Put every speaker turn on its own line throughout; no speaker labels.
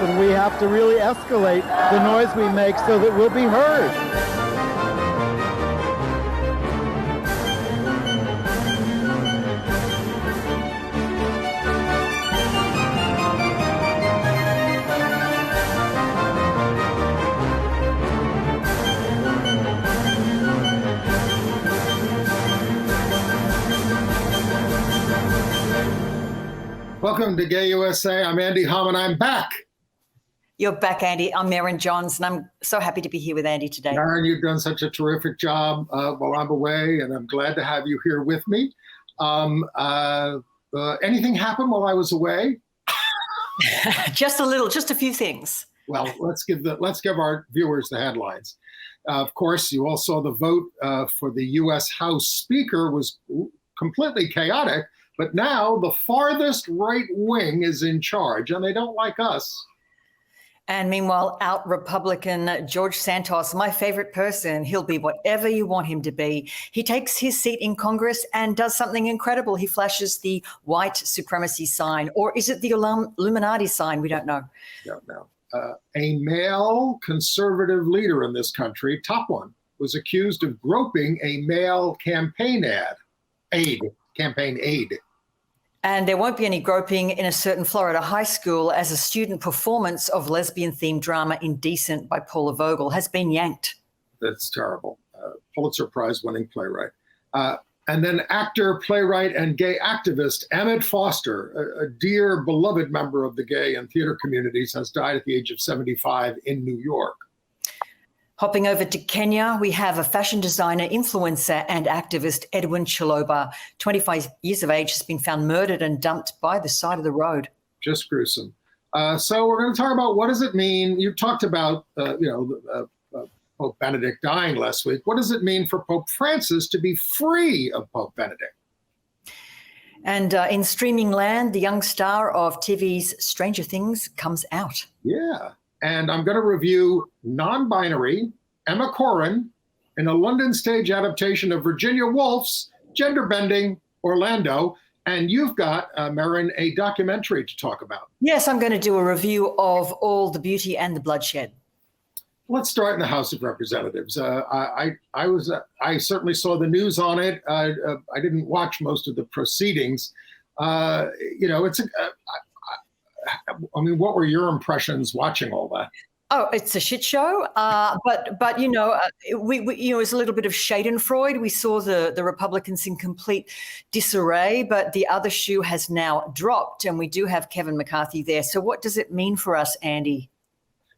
and we have to really escalate the noise we make so that we'll be heard.
Welcome to Gay USA. I'm Andy Humm, and I'm back.
You're back, Andy. I'm Merryn Johns, and I'm so happy to be here with Andy today.
Merryn, you've done such a terrific job while I'm away, and I'm glad to have you here with me. Anything happen while I was away?
Just a few things.
Well, let's give our viewers the headlines. Of course, you all saw the vote for the U.S. House Speaker was completely chaotic. But now the farthest right wing is in charge, and they don't like us.
And meanwhile, out Republican George Santos, my favorite person, he'll be whatever you want him to be. He takes his seat in Congress and does something incredible. He flashes the white supremacy sign, or is it the Illuminati sign? We don't know.
Don't know. A male conservative leader in this country, top one, was accused of groping a male campaign aide.
And there won't be any groping in a certain Florida high school as a student performance of lesbian-themed drama Indecent by Paula Vogel has been yanked.
That's terrible. Pulitzer Prize-winning playwright. And then actor, playwright, and gay activist Emmett Foster, a dear, beloved member of the gay and theater communities, has died at the age of 75 in New York.
Hopping over to Kenya, we have a fashion designer, influencer, and activist, Edwin Chiloba, 25 years of age, has been found murdered and dumped by the side of the road.
Just gruesome. So we're going to talk about what does it mean. You talked about, Pope Benedict dying last week. What does it mean for Pope Francis to be free of Pope Benedict?
And in streaming land, the young star of TV's Stranger Things comes out.
Yeah. And I'm going to review Non-Binary, Emma Corrin, in a London stage adaptation of Virginia Woolf's Gender-Bending Orlando. And you've got, Merryn, a documentary to talk about.
Yes, I'm going to do a review of All the Beauty and the Bloodshed.
Let's start in the House of Representatives. I certainly saw the news on it. I didn't watch most of the proceedings. What were your impressions watching all that?
Oh, it's a shit show. But it was a little bit of Schadenfreude. We saw the Republicans in complete disarray, but the other shoe has now dropped, and we do have Kevin McCarthy there. So what does it mean for us, Andy?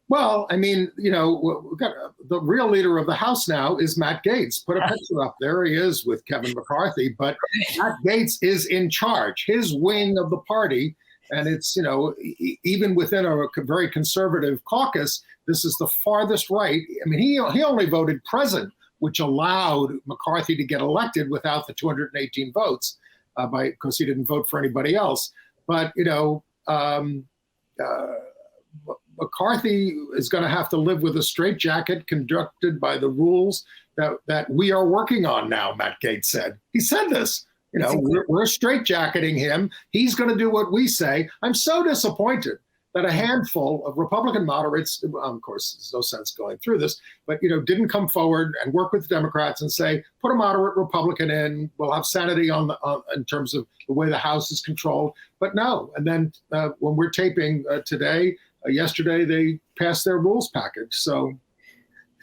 Well, we've got the real leader of the House now is Matt Gaetz. Put a picture up. There he is with Kevin McCarthy. But Matt Gaetz is in charge, his wing of the party. And it's, even within a very conservative caucus, this is the farthest right. I mean, he only voted present, which allowed McCarthy to get elected without the 218 votes because he didn't vote for anybody else. But, McCarthy is going to have to live with a straitjacket conducted by the rules that we are working on now, Matt Gaetz said. He said this. We're straitjacketing him. He's going to do what we say. I'm so disappointed that a handful of Republican moderates, of course, there's no sense going through this, but, didn't come forward and work with the Democrats and say, put a moderate Republican in. We'll have sanity in terms of the way the House is controlled. But no. And then when we're taping yesterday, they passed their rules package. So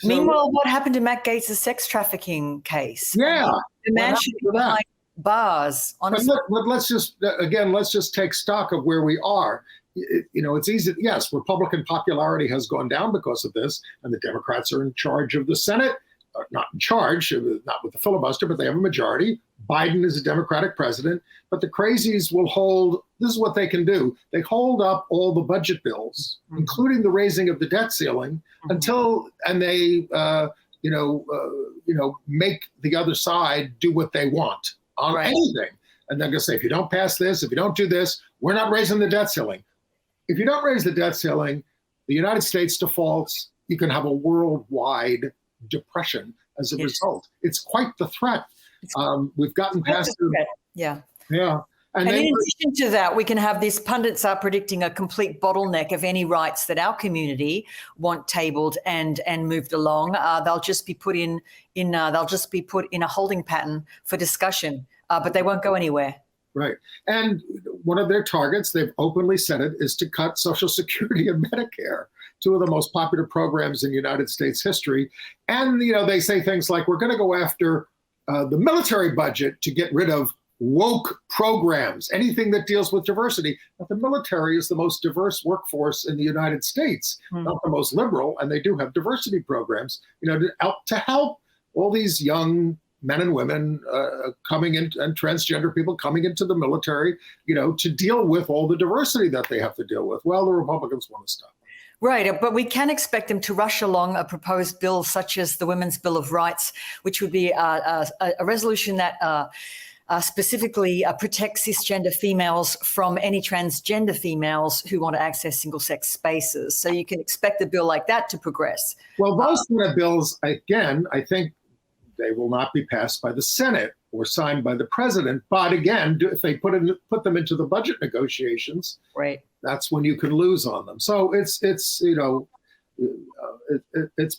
meanwhile, what happened to Matt Gaetz' sex trafficking case?
Yeah.
The man should be behind bars. Honestly.
But let's just take stock of where we are. It's easy. Yes, Republican popularity has gone down because of this, and the Democrats are in charge of the Senate. Not in charge, not with the filibuster, but they have a majority. Biden is a Democratic president. But the crazies will hold. This is what they can do. They hold up all the budget bills, including the raising of the debt ceiling, until they make the other side do what they want on anything. And they're going to say, if you don't pass this, if you don't do this, we're not raising the debt ceiling. If you don't raise the debt ceiling, the United States defaults. You can have a worldwide depression as a result. It's quite the threat. We've gotten past it.
Yeah.
Yeah. And
in addition to that, we can have these pundits are predicting a complete bottleneck of any rights that our community want tabled and moved along. They'll just be put in a holding pattern for discussion, but they won't go anywhere.
Right. And one of their targets, they've openly said it, is to cut Social Security and Medicare, two of the most popular programs in United States history. And, they say things like, we're going to go after the military budget to get rid of woke programs, anything that deals with diversity. But the military is the most diverse workforce in the United States, not the most liberal, and they do have diversity programs, to help all these young men and women coming in, and transgender people coming into the military, to deal with all the diversity that they have to deal with. Well, the Republicans want to stop.
Right, but we can expect them to rush along a proposed bill such as the Women's Bill of Rights, which would be a resolution that specifically protects cisgender females from any transgender females who want to access single-sex spaces. So you can expect a bill like that to progress.
Well, those kind of bills, again, I think they will not be passed by the Senate or signed by the president. But again, if they put them into the budget negotiations,
right,
that's when you can lose on them. So it's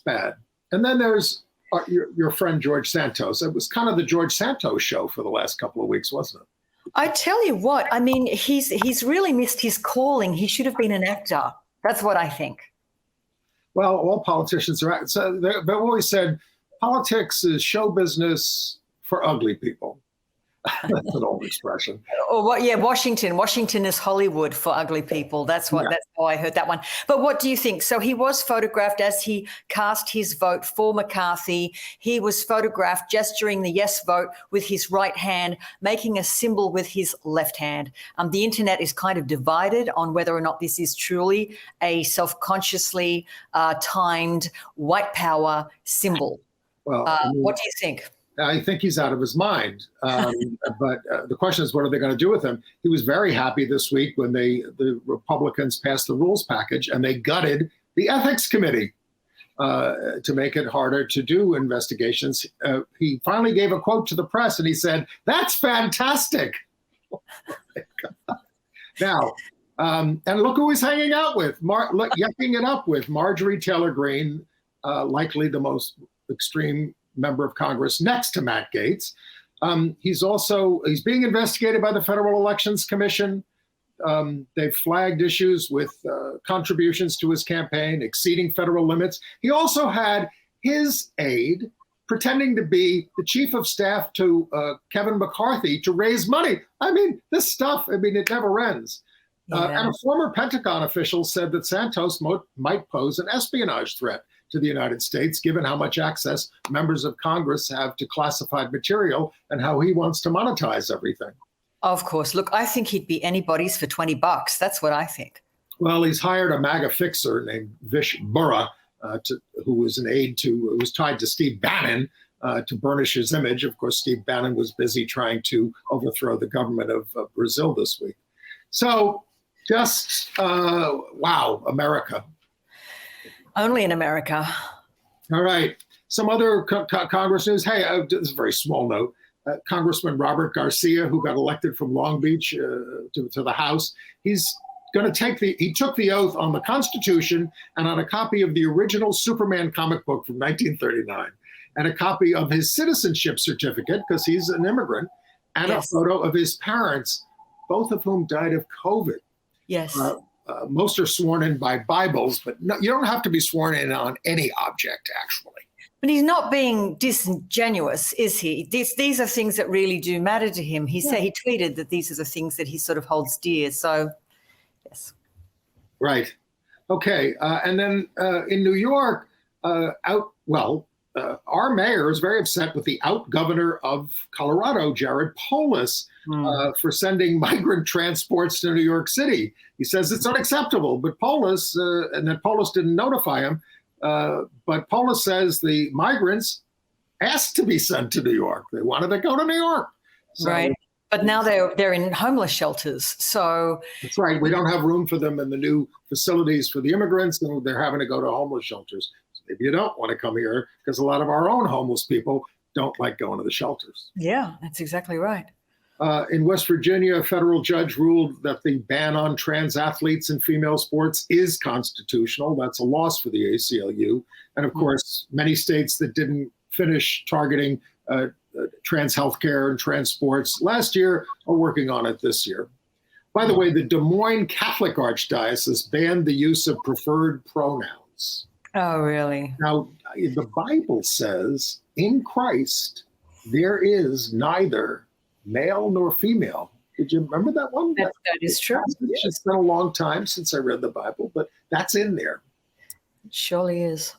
bad. And then there's your friend George Santos. It was kind of the George Santos show for the last couple of weeks, wasn't it?
I tell you what, I mean, he's really missed his calling. He should have been an actor. That's what I think.
Well, all politicians are. So they've always said politics is show business for ugly people. That's an old expression.
Or yeah, Washington is Hollywood for ugly people. That's how I heard that one. But what do you think? So he was photographed as he cast his vote for McCarthy. He was photographed gesturing the yes vote with his right hand, making a symbol with his left hand. The internet is kind of divided on whether or not this is truly a self-consciously timed white power symbol. Well, what do you think?
I think he's out of his mind. But the question is, what are they going to do with him? He was very happy this week when the Republicans passed the rules package and they gutted the ethics committee to make it harder to do investigations. He finally gave a quote to the press and he said, "That's fantastic." Now, and look who he's hanging out with, yucking it up with Marjorie Taylor Greene, likely the most extreme member of Congress next to Matt Gaetz. He's being investigated by the Federal Elections Commission. They've flagged issues with contributions to his campaign, exceeding federal limits. He also had his aide pretending to be the chief of staff to Kevin McCarthy to raise money. I mean, this stuff, it never ends. And a former Pentagon official said that Santos might pose an espionage threat to the United States, given how much access members of Congress have to classified material and how he wants to monetize everything.
Of course. Look, I think he'd be anybody's for $20. That's what I think.
Well, he's hired a MAGA fixer named Vish Burra, who was an aide who was tied to Steve Bannon to burnish his image. Of course, Steve Bannon was busy trying to overthrow the government of Brazil this week. So just, wow, America.
Only in America.
All right. Some other Congress news. Hey, this is a very small note. Congressman Robert Garcia, who got elected from Long Beach to the House, he's going to he took the oath on the Constitution and on a copy of the original Superman comic book from 1939 and a copy of his citizenship certificate, because he's an immigrant, and a photo of his parents, both of whom died of COVID.
Yes.
Most are sworn in by Bibles, but no, you don't have to be sworn in on any object, actually.
But he's not being disingenuous, is he? These are things that really do matter to him. He tweeted that these are the things that he sort of holds dear. So, yes. Right.
Okay. And then in New York, our mayor is very upset with the out-governor of Colorado, Jared Polis, for sending migrant transports to New York City. He says it's unacceptable, but Polis, and that Polis didn't notify him, but Polis says the migrants asked to be sent to New York. They wanted to go to New York.
So, right. But now they're in homeless shelters. So
that's right. We don't have room for them in the new facilities for the immigrants, and they're having to go to homeless shelters. Maybe you don't want to come here because a lot of our own homeless people don't like going to the shelters.
Yeah, that's exactly right.
In West Virginia, a federal judge ruled that the ban on trans athletes in female sports is constitutional. That's a loss for the ACLU. And of course, many states that didn't finish targeting trans healthcare and trans sports last year are working on it this year. By the way, the Des Moines Catholic Archdiocese banned the use of preferred pronouns.
Oh, really?
Now, the Bible says in Christ, there is neither male nor female. Did you remember that one?
That is true.
It's been a long time since I read the Bible, but that's in there.
It surely is.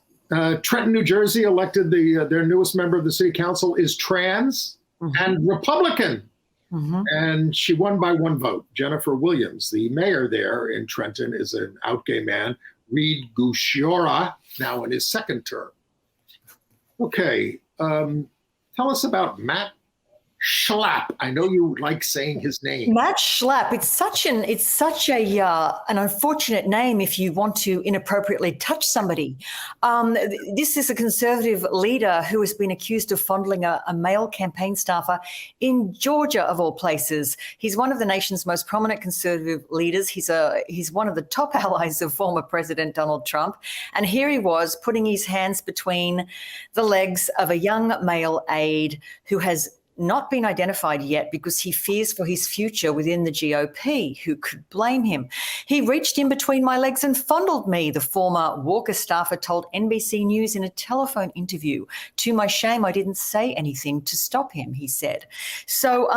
Trenton, New Jersey elected their newest member of the city council is trans and Republican. And she won by 1 vote. Jennifer Williams, the mayor there in Trenton, is an out gay man. Reed Gusciora, now in his 2nd term. Okay, tell us about Matt Schlapp. I know you like saying his name.
Matt Schlapp. It's such an unfortunate name if you want to inappropriately touch somebody. This is a conservative leader who has been accused of fondling a male campaign staffer in Georgia, of all places. He's one of the nation's most prominent conservative leaders. He's one of the top allies of former President Donald Trump. And here he was putting his hands between the legs of a young male aide who has not been identified yet because he fears for his future within the GOP. Who could blame him? He reached in between my legs and fondled me, the former Walker staffer told NBC News in a telephone interview. To my shame, I didn't say anything to stop him, he said. So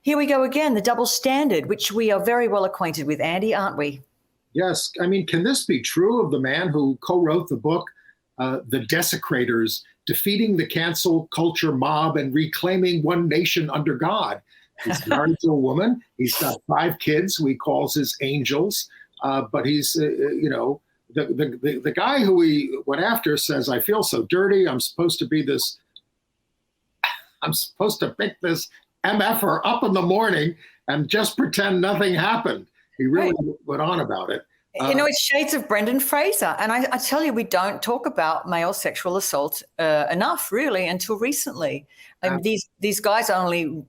here we go again, the double standard, which we are very well acquainted with, Andy, aren't we?
Yes. I mean, can this be true of the man who co-wrote the book, The Desecrators, Defeating the Cancel Culture Mob and Reclaiming One Nation Under God? He's married to a woman. He's got 5 kids who he calls his angels. But he's, the guy who he went after says, I feel so dirty. I'm supposed to pick this MFer up in the morning and just pretend nothing happened. He really went on about it.
It's shades of Brendan Fraser. And I tell you, we don't talk about male sexual assault enough, really, until recently. These guys only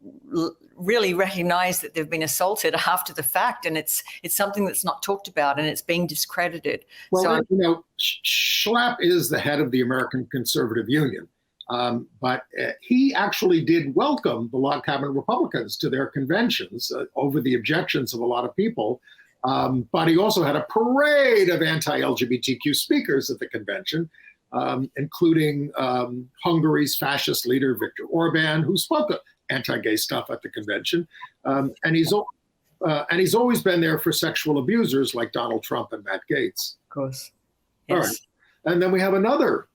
really recognize that they've been assaulted after the fact, and it's something that's not talked about, and it's being discredited.
Well, Schlapp is the head of the American Conservative Union, but he actually did welcome the log cabin Republicans to their conventions over the objections of a lot of people. But he also had a parade of anti-LGBTQ speakers at the convention, including Hungary's fascist leader, Viktor Orban, who spoke anti-gay stuff at the convention. And he's always been there for sexual abusers like Donald Trump and Matt Gaetz.
Of course.
Yes. All right. And then we have another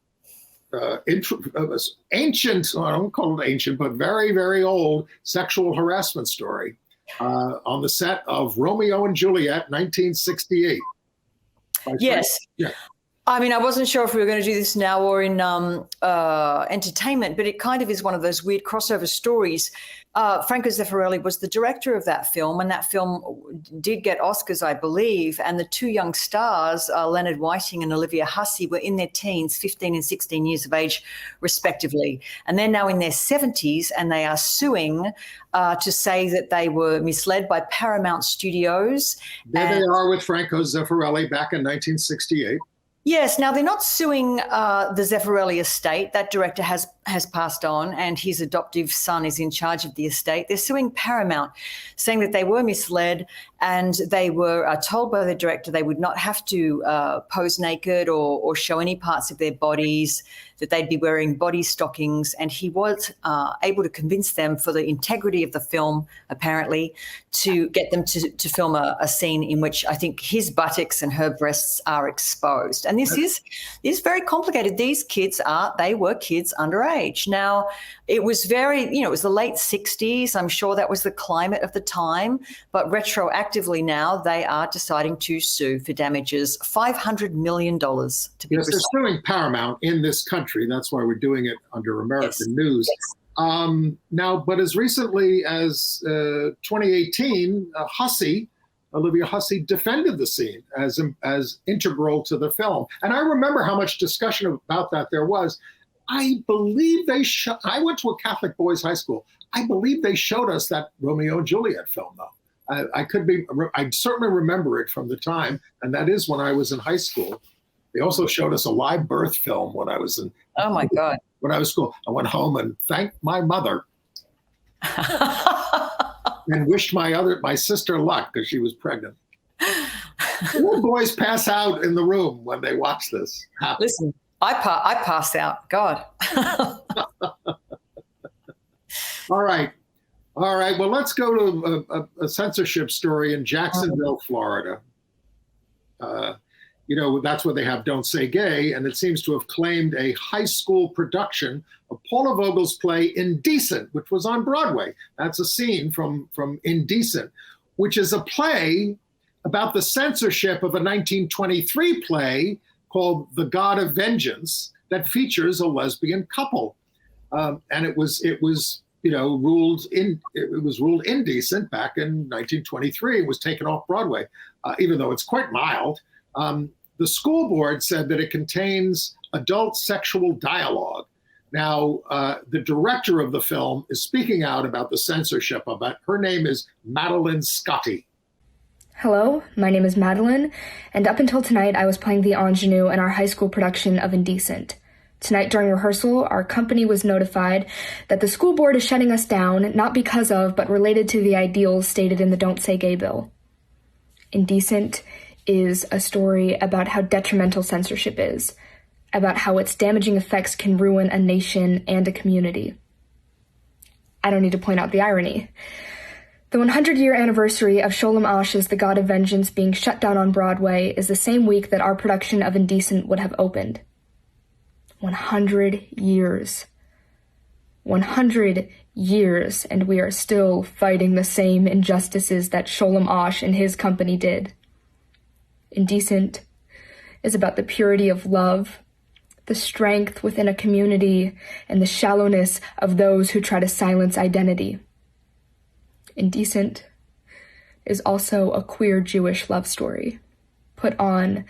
ancient, I don't call it ancient, but very, very old sexual harassment story. On the set of Romeo and Juliet, 1968.
Yes.
Yeah.
I mean, I wasn't sure if we were going to do this now or in entertainment, but it kind of is one of those weird crossover stories. Franco Zeffirelli was the director of that film, and that film did get Oscars, I believe. And the 2 young stars, Leonard Whiting and Olivia Hussey, were in their teens, 15 and 16 years of age, respectively. And they're now in their 70s, and they are suing to say that they were misled by Paramount Studios.
There they are with Franco Zeffirelli back in 1968.
Yes. Now, they're not suing the Zeffirelli estate. That director has passed on, and his adoptive son is in charge of the estate. They're suing Paramount, saying that they were misled and they were told by the director they would not have to pose naked or show any parts of their bodies, that they'd be wearing body stockings. And he was able to convince them, for the integrity of the film, apparently, to get them to film a scene in which I think his buttocks and her breasts are exposed. And this is very complicated. These kids were kids underage. Now, it was it was the late 60s. I'm sure that was the climate of the time. But retroactively now, they are deciding to sue for damages, $500 million to be precise.
They're suing Paramount in this country. That's why we're doing it under American news. Yes. Now, but as recently as 2018, Olivia Hussey defended the scene as integral to the film. And I remember how much discussion about that there was. I believe I went to a Catholic boys' high school. I believe they showed us that Romeo and Juliet film, though. I certainly remember it from the time, and that is when I was in high school. They also showed us a live birth film when I was
oh my God.
When I was in school. I went home and thanked my mother and wished my sister luck because she was pregnant. Little boys pass out in the room when they watch this happen.
Listen, I pass out. God.
All right. Well, let's go to a censorship story in Jacksonville, Florida. That's where they have Don't Say Gay, and it seems to have claimed a high school production of Paula Vogel's play Indecent, which was on Broadway. That's a scene from Indecent, which is a play about the censorship of a 1923 play called The God of Vengeance that features a lesbian couple. And it was ruled indecent back in 1923. It was taken off Broadway, even though it's quite mild. The school board said that it contains adult sexual dialogue. Now, the director of the film is speaking out about the censorship of it. Her name is Madeline Scotty.
Hello, my name is Madeline, and up until tonight I was playing the ingenue in our high school production of Indecent. Tonight during rehearsal, our company was notified that the school board is shutting us down, not because of, but related to the ideals stated in the Don't Say Gay bill. Indecent is a story about how detrimental censorship is, about how its damaging effects can ruin a nation and a community. I don't need to point out the irony. The 100-year anniversary of Sholem Asch's The God of Vengeance being shut down on Broadway is the same week that our production of Indecent would have opened. 100 years. 100 years, and we are still fighting the same injustices that Sholem Asch and his company did. Indecent is about the purity of love, the strength within a community, and the shallowness of those who try to silence identity. Indecent is also a queer Jewish love story, put on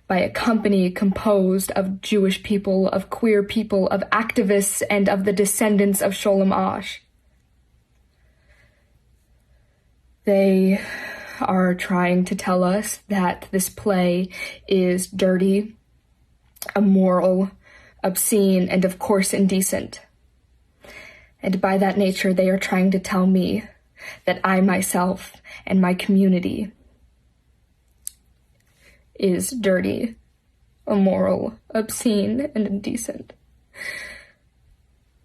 by a company composed of Jewish people, of queer people, of activists, and of the descendants of Sholem Asch. They are trying to tell us that this play is dirty, immoral, obscene, and of course indecent. And by that nature, they are trying to tell me that I myself and my community is dirty, immoral, obscene, and indecent.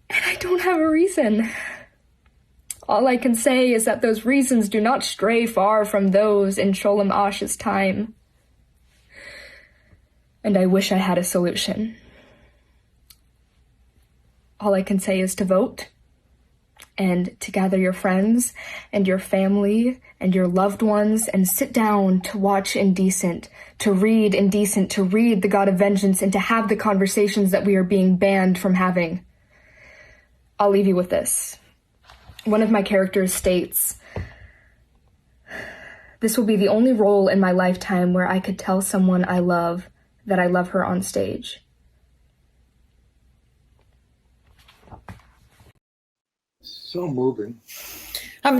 And I don't have a reason. All I can say is that those reasons do not stray far from those in Sholem Asch's time. And I wish I had a solution. All I can say is to vote, and to gather your friends and your family and your loved ones and sit down to watch Indecent, to read Indecent, to read The God of Vengeance, and to have the conversations that we are being banned from having. I'll leave you with this. One of my characters states, "This will be the only role in my lifetime where I could tell someone I love that I love her on stage."
So moving.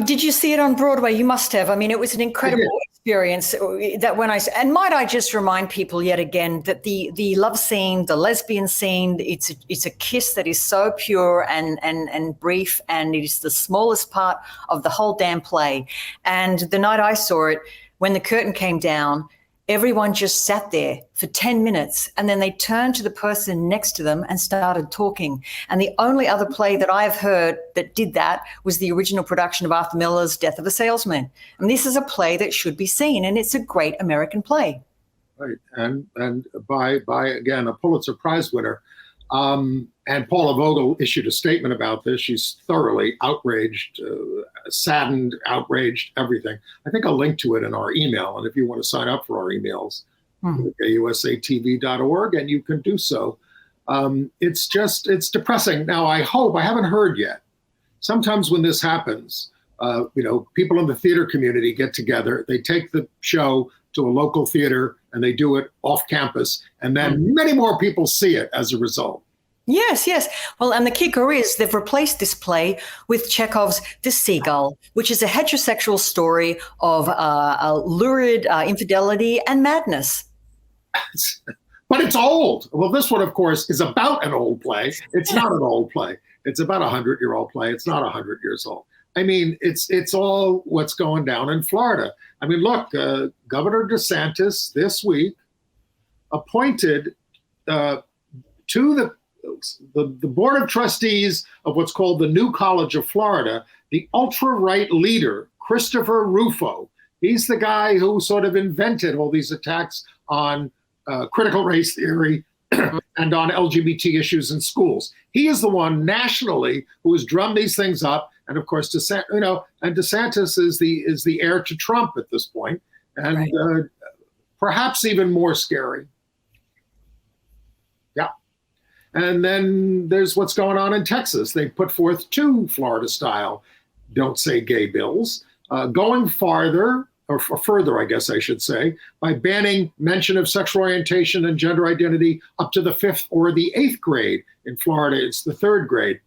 Did you see it on Broadway? You must have. I mean, it was an incredible experience. That and might I just remind people yet again that the love scene, the lesbian scene, it's a kiss that is so pure and brief, and it is the smallest part of the whole damn play. And the night I saw it, when the curtain came down, everyone just sat there for 10 minutes, and then they turned to the person next to them and started talking. And the only other play that I've heard that did that was the original production of Arthur Miller's Death of a Salesman. And this is a play that should be seen, and it's a great American play.
Right, and by again, a Pulitzer Prize winner. And Paula Vogel issued a statement about this. She's thoroughly outraged, saddened, outraged, everything. I think I'll link to it in our email. And if you want to sign up for our emails, usatv.org, and you can do so. It's depressing. Now, I haven't heard yet. Sometimes when this happens, people in the theater community get together, they take the show to a local theater and they do it off campus. And then many more people see it as a result.
Yes, yes. Well, and the kicker is they've replaced this play with Chekhov's The Seagull, which is a heterosexual story of lurid infidelity and madness.
But it's old. Well, this one, of course, is about an old play. It's not an old play. It's about a 100-year-old play. It's not 100 years old. I mean, it's all what's going down in Florida. I mean, look, Governor DeSantis this week appointed to the Board of Trustees of what's called the New College of Florida, the ultra-right leader, Christopher Rufo. He's the guy who sort of invented all these attacks on critical race theory and on LGBT issues in schools. He is the one nationally who has drummed these things up. And of course, DeSantis is the heir to Trump at this point, and right. Perhaps even more scary. Yeah. And then there's what's going on in Texas. They put forth 2 Florida-style "Don't Say Gay" bills, going farther, or further, I guess I should say, by banning mention of sexual orientation and gender identity up to the 5th or the 8th grade. In Florida, it's the 3rd grade.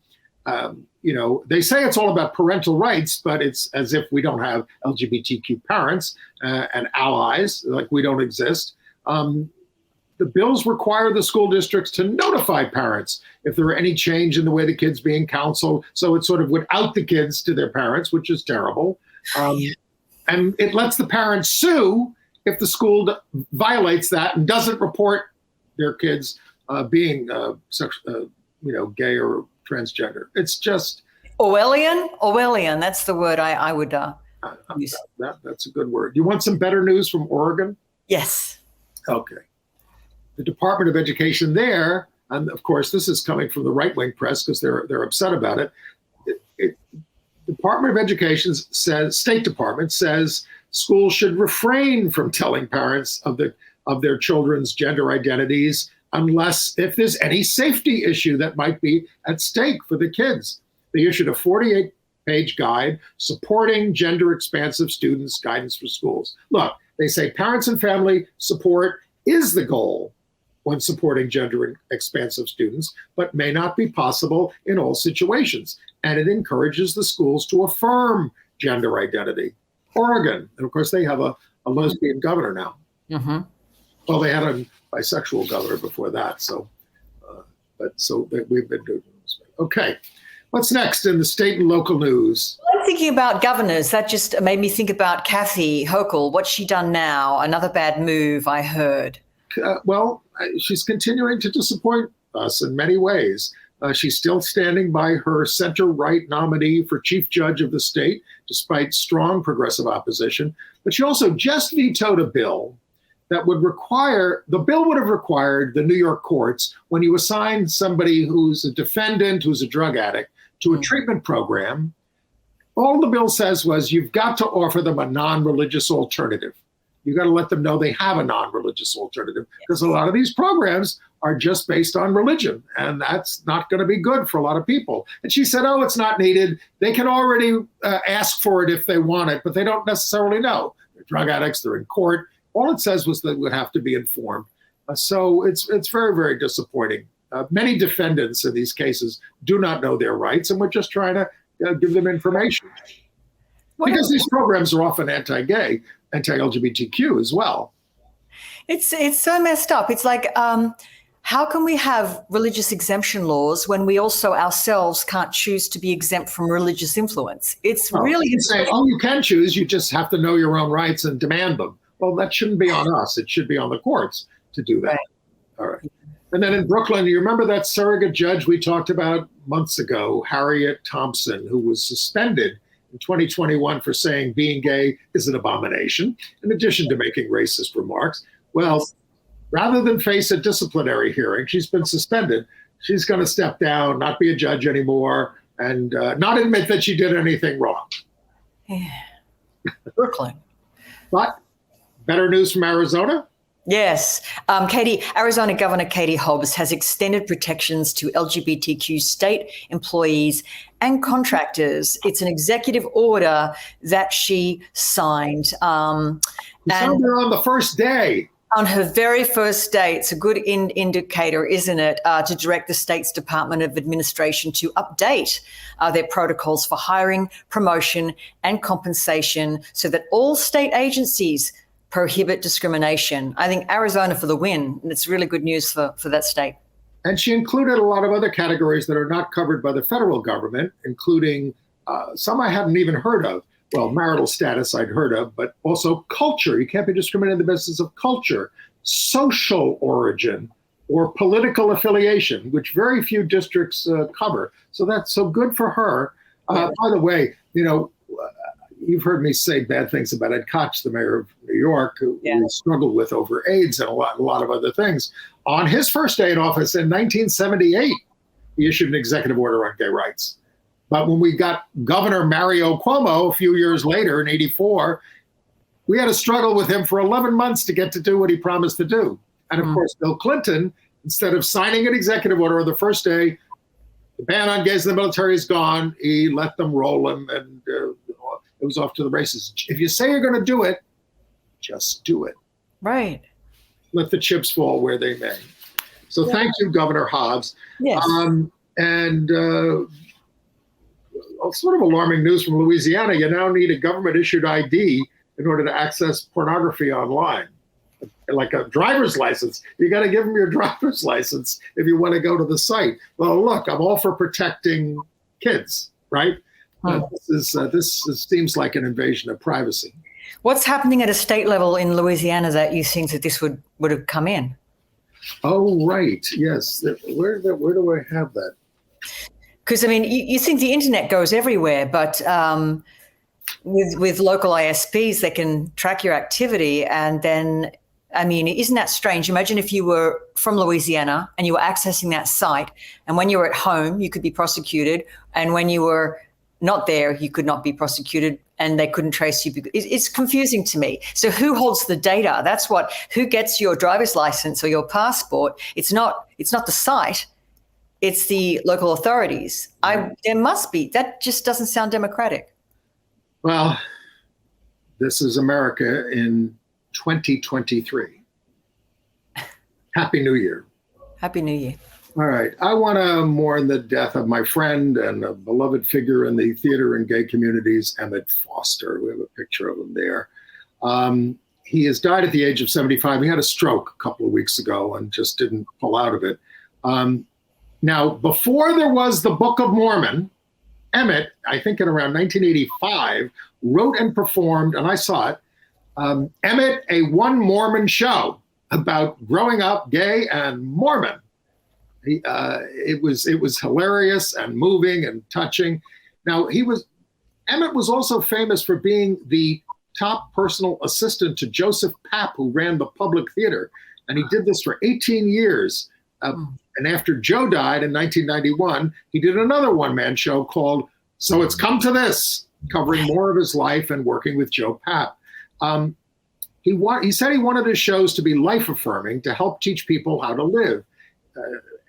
They say it's all about parental rights, but it's as if we don't have LGBTQ parents and allies, like we don't exist. The bills require the school districts to notify parents if there are any change in the way the kid's being counseled. So it sort of would out the kids to their parents, which is terrible. And it lets the parents sue if the school violates that and doesn't report their kids being gay or transgender. It's just Orwellian. That's the word I would use. That's a good word. You want some better news from Oregon?
Yes. Okay.
The Department of Education there, and of course this is coming from the right-wing press because they're upset about it. Department of Education State Department says schools should refrain from telling parents of their children's gender identities if there's any safety issue that might be at stake for the kids. They issued a 48-page guide supporting gender-expansive students' guidance for schools. Look, they say parents and family support is the goal when supporting gender-expansive students, but may not be possible in all situations. And it encourages the schools to affirm gender identity. Oregon, and of course they have a lesbian governor now. Mm-hmm. Well, they had a bisexual governor before that, we've been doing this. Okay, what's next in the state and local news?
I'm thinking about governors. That just made me think about Kathy Hochul. What's she done now? Another bad move, I heard.
She's continuing to disappoint us in many ways. She's still standing by her center-right nominee for chief judge of the state, despite strong progressive opposition. But she also just vetoed a bill that would have required the New York courts, when you assign somebody who's a defendant, who's a drug addict, to a treatment program, all the bill says was you've got to offer them a non-religious alternative. You got to let them know they have a non-religious alternative, because a lot of these programs are just based on religion, and that's not going to be good for a lot of people. And she said, it's not needed. They can already ask for it if they want it, but they don't necessarily know. They're drug addicts, they're in court. All it says was they would have to be informed. So it's very, very disappointing. Many defendants in these cases do not know their rights, and we're just trying to give them information. Because these programs are often anti-gay, anti-LGBTQ as well.
It's so messed up. It's like, how can we have religious exemption laws when we also ourselves can't choose to be exempt from religious influence? It's really
insane. You can choose. You just have to know your own rights and demand them. Well, that shouldn't be on us. It should be on the courts to do that. Right. All right. And then in Brooklyn, you remember that surrogate judge we talked about months ago, Harriet Thompson, who was suspended in 2021 for saying being gay is an abomination, in addition to making racist remarks. Well, rather than face a disciplinary hearing, she's been suspended. She's going to step down, not be a judge anymore, and not admit that she did anything wrong.
Yeah. Brooklyn.
But better news from Arizona?
Yes. Arizona Governor Katie Hobbs has extended protections to LGBTQ state employees and contractors. It's an executive order that she signed.
You signed her on the first day.
On her very first day, it's a good indicator, isn't it, to direct the state's Department of Administration to update their protocols for hiring, promotion, and compensation so that all state agencies prohibit discrimination. I think Arizona for the win, and it's really good news for that state.
And she included a lot of other categories that are not covered by the federal government, including some I hadn't even heard of. Well, marital status I'd heard of, but also culture. You can't be discriminated in the basis of culture, social origin, or political affiliation, which very few districts cover. So that's so good for her. By the way, you've heard me say bad things about Ed Koch, the mayor of New York, who struggled with over AIDS and a lot of other things. On his first day in office in 1978, he issued an executive order on gay rights. But when we got Governor Mario Cuomo a few years later in '84, we had to struggle with him for 11 months to get to do what he promised to do. And of course, Bill Clinton, instead of signing an executive order on the first day, the ban on gays in the military is gone. He let them roll him, and it was off to the races. If you say you're going to do it, just do it.
Right.
Let the chips fall where they may. So thank you, Governor Hobbs.
Yes.
Sort of alarming news from Louisiana. You now need a government-issued ID in order to access pornography online, like a driver's license. You got to give them your driver's license if you want to go to the site. Well, look, I'm all for protecting kids, right? This seems like an invasion of privacy.
What's happening at a state level in Louisiana that you think that this would have come in?
Oh, right. Yes. Where do I have that?
Because, I mean, you think the internet goes everywhere, but with local ISPs, they can track your activity. And then, I mean, isn't that strange? Imagine if you were from Louisiana and you were accessing that site, and when you were at home, you could be prosecuted. And when you were not there, you could not be prosecuted, and they couldn't trace you. It's confusing to me. So who holds the data? Who gets your driver's license or your passport? It's not the site. It's the local authorities. There must be. That just doesn't sound democratic.
Well, this is America in 2023. Happy New Year.
Happy New Year.
All right. I want to mourn the death of my friend and a beloved figure in the theater and gay communities, Emmett Foster. We have a picture of him there. He has died at the age of 75. He had a stroke a couple of weeks ago and just didn't pull out of it. Now, before there was the Book of Mormon, Emmett, I think in around 1985, wrote and performed, and I saw it, Emmett, a One Mormon Show about growing up gay and Mormon. It was hilarious and moving and touching. Now, Emmett was also famous for being the top personal assistant to Joseph Papp, who ran the Public Theater. And he did this for 18 years. And after Joe died in 1991, he did another one-man show called So It's Come to This, covering more of his life and working with Joe Papp. He said he wanted his shows to be life-affirming, to help teach people how to live.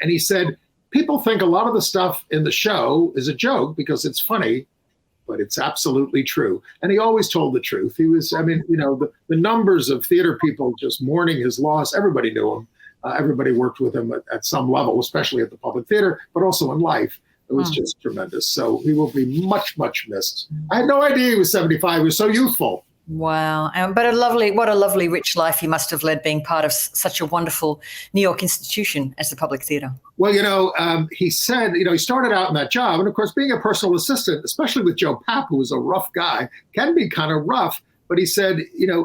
And he said, people think a lot of the stuff in the show is a joke because it's funny, but it's absolutely true. And he always told the truth. He was, the numbers of theater people just mourning his loss, everybody knew him. Everybody worked with him at some level, especially at the Public Theater, but also in life. It was just tremendous. So he will be much, much missed. I had no idea he was 75. He was so youthful.
Wow. But what a lovely, rich life he must have led, being part of such a wonderful New York institution as the Public Theater. Well,
he said, he started out in that job. And of course, being a personal assistant, especially with Joe Papp, who was a rough guy, can be kind of rough. But he said,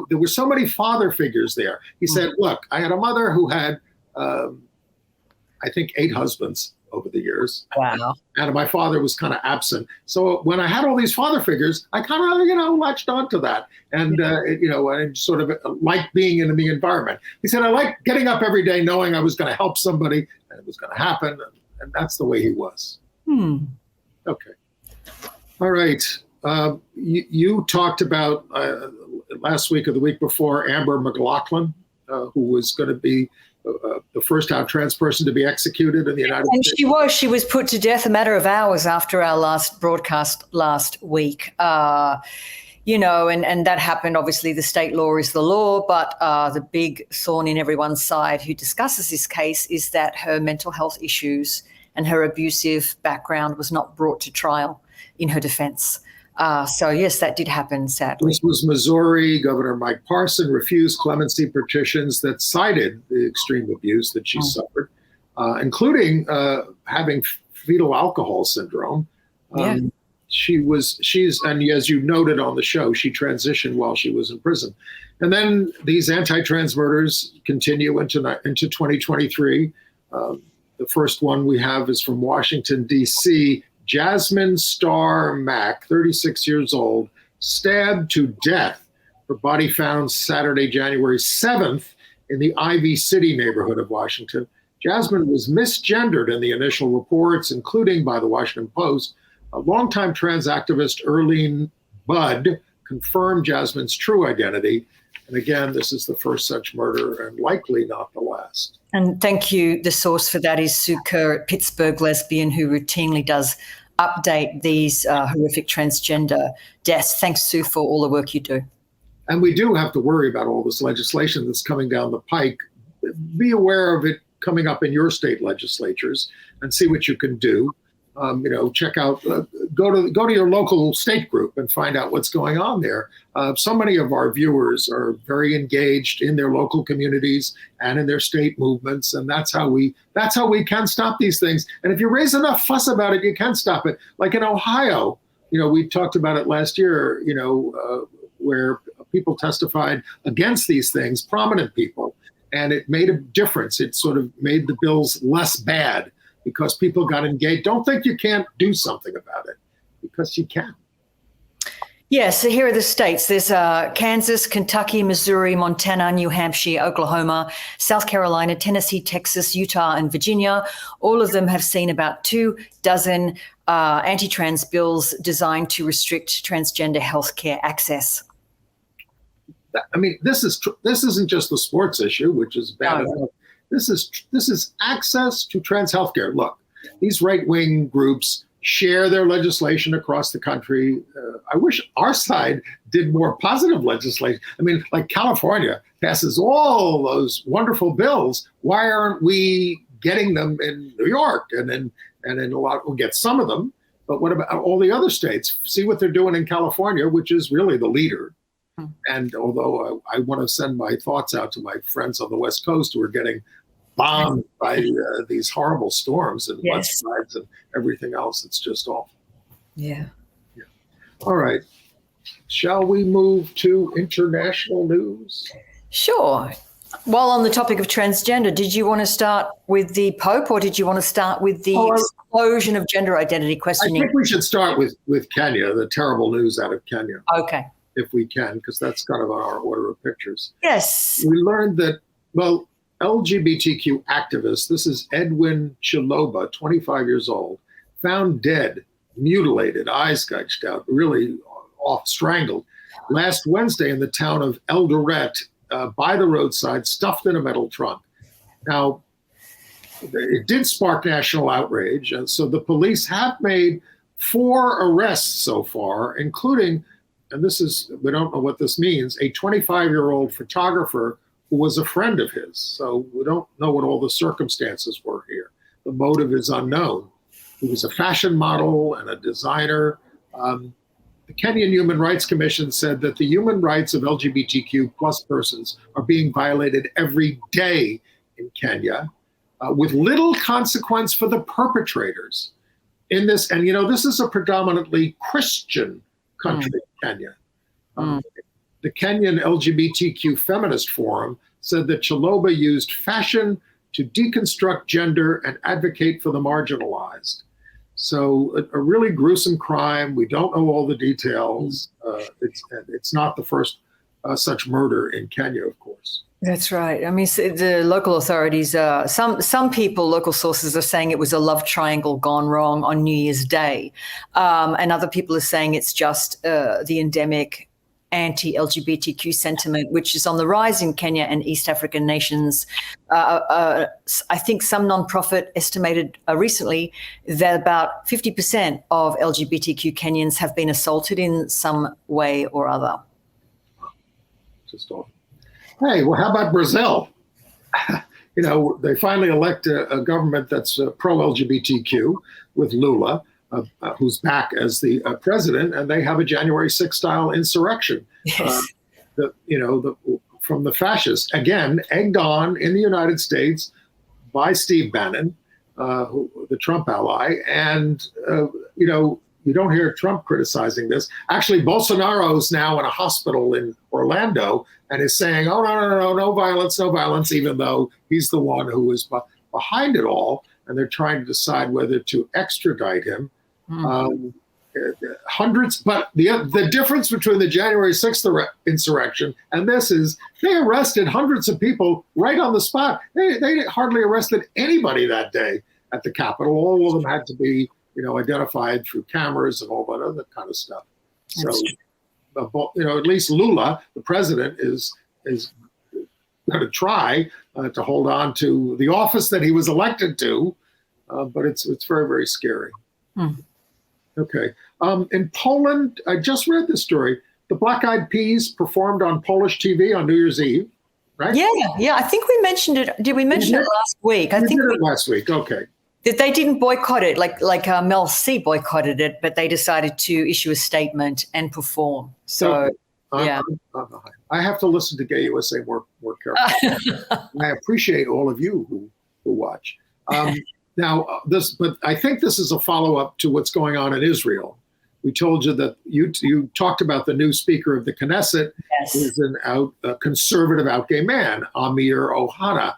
there were so many father figures there. He said, look, I had a mother who had, I think, 8 husbands over the years.
Wow. And
my father was kind of absent. So when I had all these father figures, I kind of, latched onto that. And, I sort of liked being in the environment. He said, I liked getting up every day knowing I was going to help somebody and it was going to happen. And that's the way he was. Okay. All right. You talked about last week or the week before Amber McLaughlin, who was going to be the first trans person to be executed in the United States.
She was put to death a matter of hours after our last broadcast last week. And that happened. Obviously, the state law is the law, but the big thorn in everyone's side who discusses this case is that her mental health issues and her abusive background was not brought to trial in her defense. So, yes, that did happen, sadly.
This was Missouri. Governor Mike Parson refused clemency petitions that cited the extreme abuse that she suffered, including having fetal alcohol syndrome. She's and as you noted on the show, she transitioned while she was in prison. And then these anti-trans murders continue into 2023. The first one we have is from Washington, D.C. Jasmine Starr Mack, 36 years old, stabbed to death. Her body found Saturday, January 7th in the Ivy City neighborhood of Washington. Jasmine was misgendered in the initial reports, including by the Washington Post. A longtime trans activist, Earlene Budd, confirmed Jasmine's true identity. And again, this is the first such murder and likely not the last.
And thank you. The source for that is Sue Kerr at Pittsburgh Lesbian, who routinely does update these horrific transgender deaths. Thanks, Sue, for all the work you do.
And we do have to worry about all this legislation that's coming down the pike. Be aware of it coming up in your state legislatures and see what you can do. Check out, go to your local state group and find out what's going on there. So many of our viewers are very engaged in their local communities and in their state movements, and that's how we can stop these things. And if you raise enough fuss about it, you can stop it. Like in Ohio, we talked about it last year. Where people testified against these things, prominent people, and it made a difference. It sort of made the bills less bad, because people got engaged. Don't think you can't do something about it, because you can.
Yeah, so here are the states. There's Kansas, Kentucky, Missouri, Montana, New Hampshire, Oklahoma, South Carolina, Tennessee, Texas, Utah, and Virginia. All of them have seen about 24 anti-trans bills designed to restrict transgender healthcare access.
I mean, this isn't just the sports issue, which is bad enough. This is access to trans healthcare. Look, these right-wing groups share their legislation across the country. I wish our side did more positive legislation. I mean, like California passes all those wonderful bills. Why aren't we getting them in New York and in a lot? We'll get some of them, but what about all the other states? See what they're doing in California, which is really the leader. And although I want to send my thoughts out to my friends on the West Coast who are getting bombed by these horrible storms and mudslides and everything else, it's just awful.
Yeah.
All right. Shall we move to international news?
Sure. While on the topic of transgender, did you want to start with the Pope, or did you want to start with the explosion of gender identity questioning?
I think we should start with Kenya, the terrible news out of Kenya.
Okay.
If we can, because that's kind of on our order of pictures.
Yes.
We learned that, LGBTQ activist, this is Edwin Chiloba, 25 years old, found dead, mutilated, eyes gouged out, really strangled, last Wednesday in the town of Eldoret, by the roadside, stuffed in a metal trunk. Now, it did spark national outrage, and so the police have made 4 arrests so far, including, and we don't know what this means, a 25-year-old photographer who was a friend of his. So we don't know what all the circumstances were here. The motive is unknown. He was a fashion model and a designer. The Kenyan Human Rights Commission said that the human rights of LGBTQ plus persons are being violated every day in Kenya, with little consequence for the perpetrators. In this, and this is a predominantly Christian country, Kenya. The Kenyan LGBTQ Feminist Forum said that Chiloba used fashion to deconstruct gender and advocate for the marginalized. So a really gruesome crime. We don't know all the details. It's not the first such murder in Kenya, of course.
That's right. I mean, the local authorities, some people, local sources are saying it was a love triangle gone wrong on New Year's Day. And other people are saying it's just the endemic anti-LGBTQ sentiment, which is on the rise in Kenya and East African nations. I think some nonprofit estimated recently that about 50% of LGBTQ Kenyans have been assaulted in some way or other.
Just awful. Hey, well, how about Brazil? They finally elect a government that's pro-LGBTQ with Lula, who's back as the president, and they have a January 6th style insurrection.
Yes.
From the fascists, again, egged on in the United States by Steve Bannon, the Trump ally. And, you don't hear Trump criticizing this. Actually, Bolsonaro's now in a hospital in Orlando and is saying, oh, no violence, even though he's the one who is behind it all. And they're trying to decide whether to extradite him. Hundreds, but the difference between the January 6th insurrection and this is they arrested hundreds of people right on the spot. They hardly arrested anybody that day at the Capitol. All of them had to be, identified through cameras and all that other kind of stuff. So, at least Lula, the president, is going to try to hold on to the office that he was elected to, but it's very, very scary. Okay. In Poland, I just read this story. The Black Eyed Peas performed on Polish TV on New Year's Eve, right?
Yeah. I think we mentioned it. Did we mention it last week? I think
did it last week. Okay.
They didn't boycott it like Mel C boycotted it, but they decided to issue a statement and perform. So, yeah.
I have to listen to Gay USA more carefully. I appreciate all of you who watch. But I think this is a follow-up to what's going on in Israel. We told you that you talked about the new speaker of the Knesset,
Yes.
who's a conservative out gay man, Amir Ohana.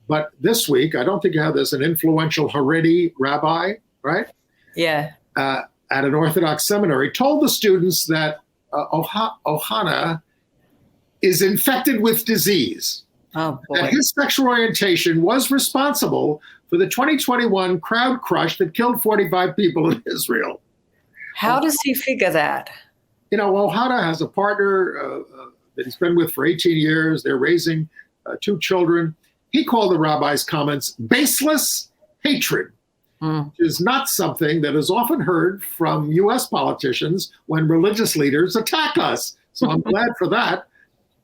But this week, I don't think you have this, an influential Haredi rabbi, right?
Yeah.
At an Orthodox seminary, told the students that Ohana is infected with disease.
Oh, boy.
That his sexual orientation was responsible for the 2021 crowd crush that killed 45 people in Israel.
How does he figure that?
Ohana has a partner that he's been with for 18 years. They're raising 2 children. He called the rabbi's comments baseless hatred, which is not something that is often heard from U.S. politicians when religious leaders attack us. So I'm glad for that.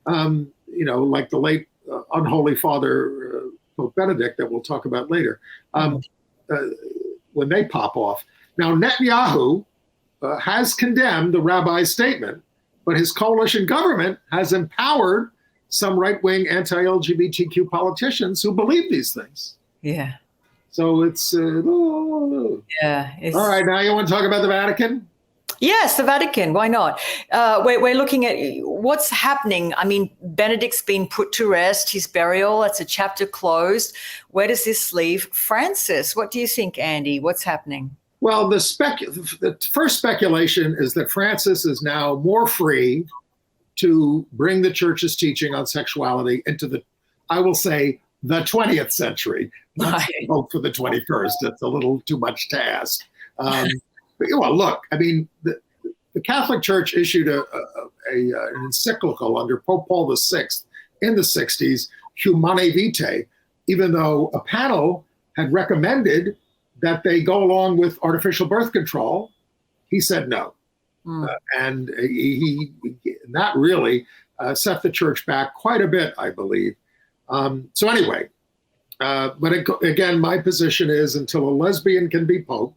Like the late unholy father, Pope Benedict, that we'll talk about later, when they pop off. Now, Netanyahu has condemned the rabbi's statement, but his coalition government has empowered some right-wing anti-LGBTQ politicians who believe these things.
Yeah.
So it's... All right, now you want to talk about the Vatican?
Yes, the Vatican. Why not? We're looking at what's happening. I mean, Benedict's been put to rest, his burial, that's a chapter closed. Where does this leave Francis? What do you think, Andy? What's happening?
Well, the first speculation is that Francis is now more free to bring the church's teaching on sexuality into the 20th century. Not hope for the 21st. It's a little too much to ask. Well, look, I mean, the Catholic Church issued an encyclical under Pope Paul VI in the 60s, Humanae Vitae, even though a panel had recommended that they go along with artificial birth control. He said no. And that really set the church back quite a bit, I believe. So anyway, but again, my position is until a lesbian can be pope,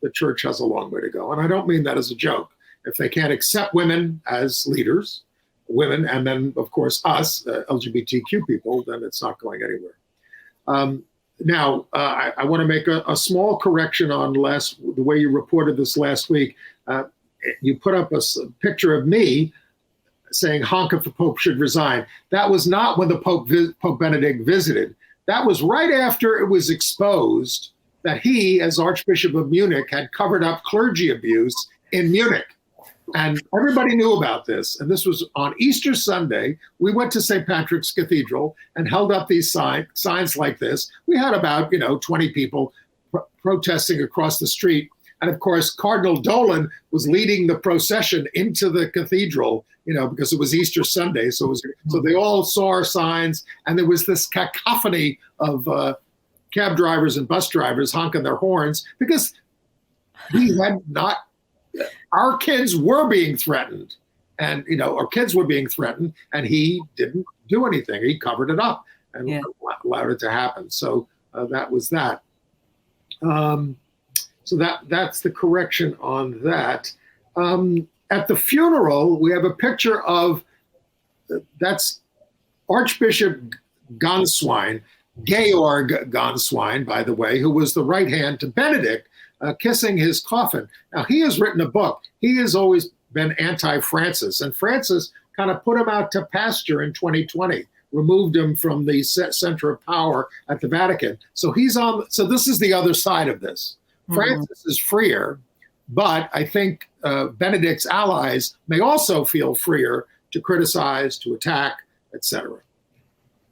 the church has a long way to go. And I don't mean that as a joke. If they can't accept women as leaders, women, and then, of course, us, LGBTQ people, then it's not going anywhere. Now, I want to make a small correction on the way you reported this last week. You put up a picture of me saying, honk if the Pope should resign. That was not when the Pope Benedict visited. That was right after it was exposed that he, as Archbishop of Munich, had covered up clergy abuse in Munich. And everybody knew about this. And this was on Easter Sunday. We went to St. Patrick's Cathedral and held up these signs like this. We had about 20 people protesting across the street. And of course, Cardinal Dolan was leading the procession into the cathedral, because it was Easter Sunday. So they all saw our signs, and there was this cacophony of cab drivers and bus drivers honking their horns because our kids were being threatened, and our kids were being threatened, and he didn't do anything. He covered it up and allowed it to happen. So that was that. So that's the correction on that. At the funeral, we have a picture of that's Archbishop Gonswine, Georg Gonswine, by the way, who was the right hand to Benedict, kissing his coffin. Now, he has written a book. He has always been anti-Francis, and Francis kind of put him out to pasture in 2020, removed him from the center of power at the Vatican. So so this is the other side of this. Francis is freer, but I think Benedict's allies may also feel freer to criticize, to attack, etc.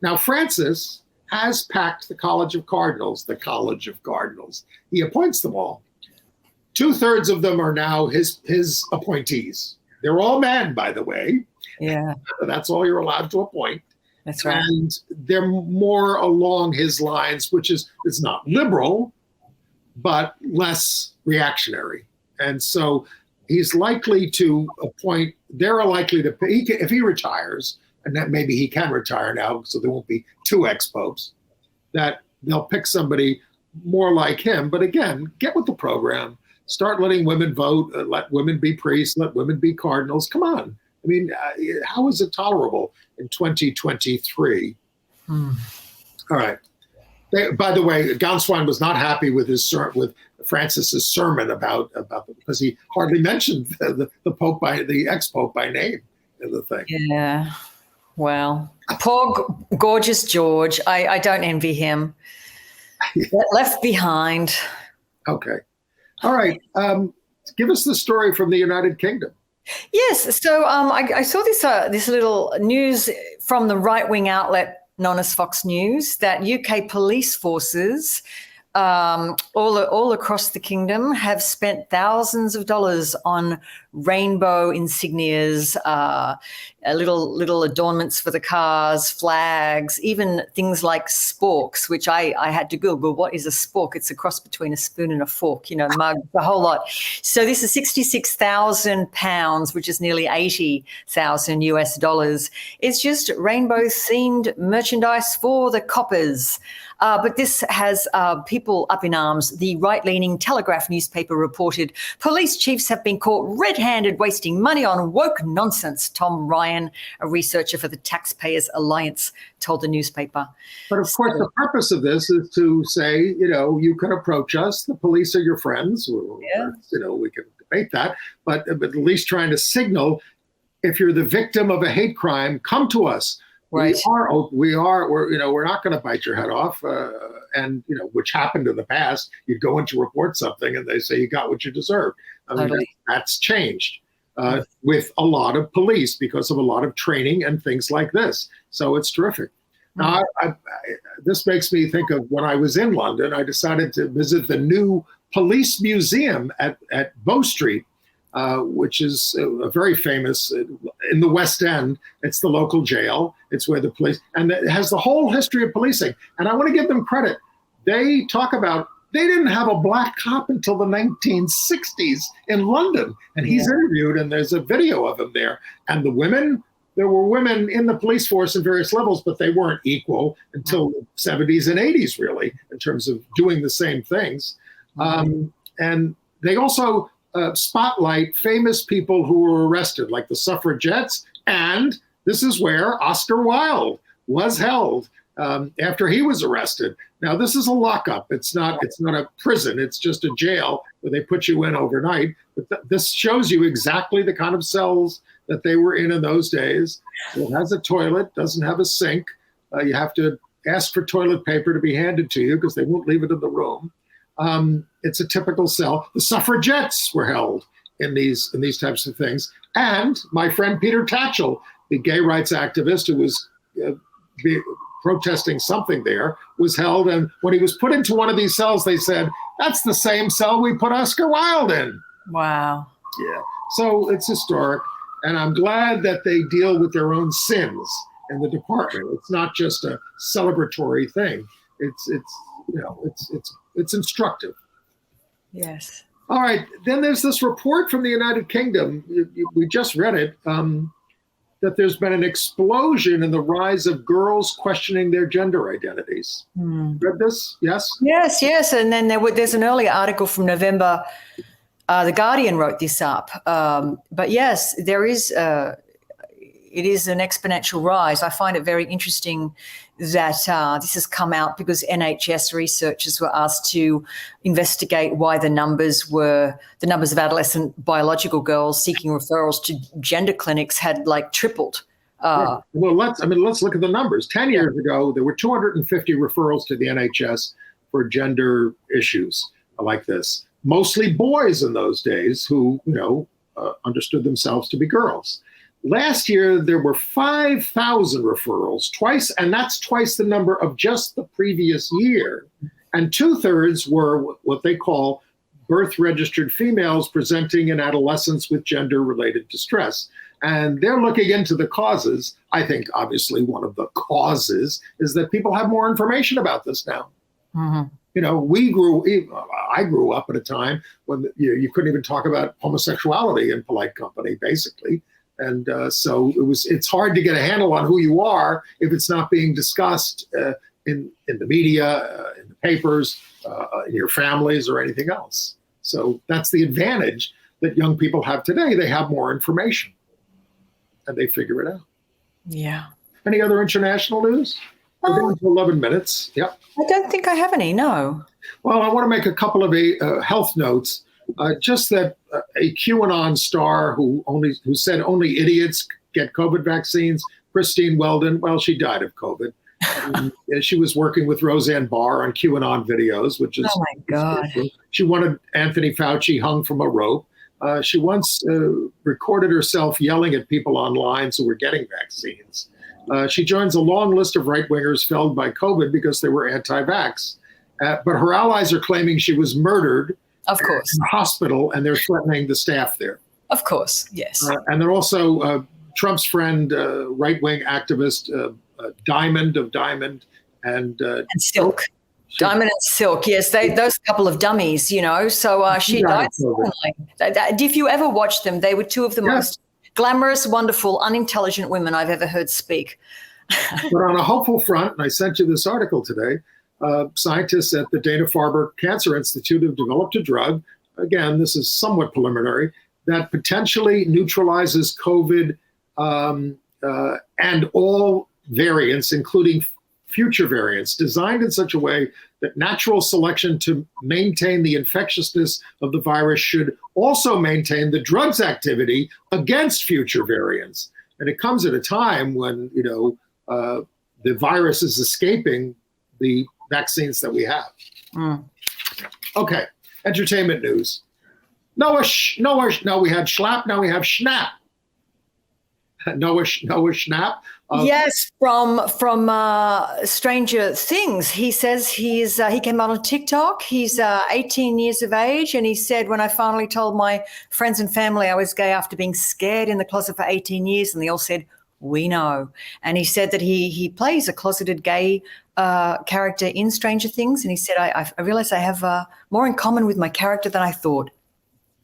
Now, Francis has packed the College of Cardinals. He appoints them all. 2/3 of them are now his appointees. They're all men, by the way.
Yeah.
That's all you're allowed to appoint.
That's right.
And they're more along his lines, which is not liberal, but less reactionary. And so he's likely to appoint, they're likely to, if he retires, and that maybe he can retire now, so there won't be 2 ex-popes, that they'll pick somebody more like him. But again, get with the program. Start letting women vote, let women be priests, let women be cardinals. Come on. I mean, how is it tolerable in 2023? All right. By the way, Gonswine was not happy with with Francis's sermon about because he hardly mentioned the Pope the ex-Pope by name in the thing.
Yeah. Well, poor gorgeous George. I don't envy him. Left behind.
Okay. All right. Give us the story from the United Kingdom.
Yes. So I saw this little news from the right-wing outlet known as Fox News that UK police forces all across the kingdom have spent thousands of dollars on rainbow insignias, little adornments for the cars, flags, even things like sporks, which I had to Google. What is a spork? It's a cross between a spoon and a fork, mug, the whole lot. So this is £66,000, which is nearly $80,000 US. It's just rainbow-themed merchandise for the coppers. But this has people up in arms. The right-leaning Telegraph newspaper reported police chiefs have been caught red-handed wasting money on woke nonsense. Tom Ryan, a researcher for the Taxpayers Alliance, told the newspaper.
But of course, the purpose of this is to say, you can approach us. The police are your friends.
Yeah.
We can debate that. But at least trying to signal, if you're the victim of a hate crime, come to us.
Right.
We're not going to bite your head off, and which happened in the past. You'd go in to report something, and they say you got what you deserved. That's changed with a lot of police because of a lot of training and things like this. So it's terrific. Now, this makes me think of when I was in London. I decided to visit the new police museum at Bow Street, which is very famous in the West End. It's the local jail. It's where the police, and it has the whole history of policing. And I want to give them credit. They talk about, they didn't have a black cop until the 1960s in London. And he's interviewed, and there's a video of him there. And the women, there were women in the police force at various levels, but they weren't equal until the 70s and 80s, really, in terms of doing the same things. And they also spotlight famous people who were arrested, like the suffragettes. And this is where Oscar Wilde was held after he was arrested. Now, this is a lockup. It's not a prison. It's just a jail where they put you in overnight. But this shows you exactly the kind of cells that they were in those days. It has a toilet, doesn't have a sink. You have to ask for toilet paper to be handed to you because they won't leave it in the room. It's a typical cell. The suffragettes were held in these types of things. And my friend Peter Tatchell, the gay rights activist who was protesting something there, was held. And when he was put into one of these cells, they said, that's the same cell we put Oscar Wilde in.
Wow.
Yeah. So it's historic. And I'm glad that they deal with their own sins in the department. It's not just a celebratory thing. It's instructive.
Yes.
All right. Then there's this report from the United Kingdom. We just read it. That there's been an explosion in the rise of girls questioning their gender identities. Read this? Yes?
Yes. And then there's an earlier article from November. The Guardian wrote this up. But yes, there is, it is an exponential rise. I find it very interesting that this has come out because NHS researchers were asked to investigate why the numbers of adolescent biological girls seeking referrals to gender clinics had tripled.
Well, let's look at the numbers. 10 years ago, there were 250 referrals to the NHS for gender issues like this. Mostly boys in those days who, understood themselves to be girls. Last year, there were 5,000 referrals, twice, and that's twice the number of just the previous year. And 2/3 were what they call birth-registered females presenting in adolescence with gender-related distress. And they're looking into the causes. I think, obviously, one of the causes is that people have more information about this now. Mm-hmm. I grew up at a time when you couldn't even talk about homosexuality in polite company, basically. And so it's hard to get a handle on who you are if it's not being discussed in the media, in the papers, in your families or anything else. So that's the advantage that young people have today. They have more information and they figure it out.
Yeah.
Any other international news? We're down to 11 minutes. Yep.
I don't think I have any, no.
Well, I want to make a couple of health notes. Just that a QAnon star who said only idiots get COVID vaccines, Christine Weldon, well, she died of COVID. She was working with Roseanne Barr on QAnon videos, which is... Oh, my God. She wanted Anthony Fauci hung from a rope. She once recorded herself yelling at people online who were getting vaccines. She joins a long list of right-wingers felled by COVID because they were anti-vax. But her allies are claiming she was murdered.
Of course.
In the hospital, and they're threatening the staff there.
Of course, yes.
And they're also Trump's friend, right-wing activist, Diamond of Diamond and
Silk. Diamond and Silk, yes, those couple of dummies, so she died suddenly. If you ever watched them, they were two of the most glamorous, wonderful, unintelligent women I've ever heard speak.
But on a hopeful front, and I sent you this article today, scientists at the Dana-Farber Cancer Institute have developed a drug. Again, this is somewhat preliminary, that potentially neutralizes COVID and all variants, including future variants, designed in such a way that natural selection to maintain the infectiousness of the virus should also maintain the drug's activity against future variants. And it comes at a time when, the virus is escaping the vaccines that we have. Okay, entertainment news. No, we had Schlapp, now we have Schnapp. Noah Schnapp.
Yes, from Stranger Things. He says he came out on TikTok. He's 18 years of age, and he said, when I finally told my friends and family I was gay after being scared in the closet for 18 years, and they all said, we know. And he said that he plays a closeted gay character in Stranger Things, and he said, I realize I have more in common with my character than I thought.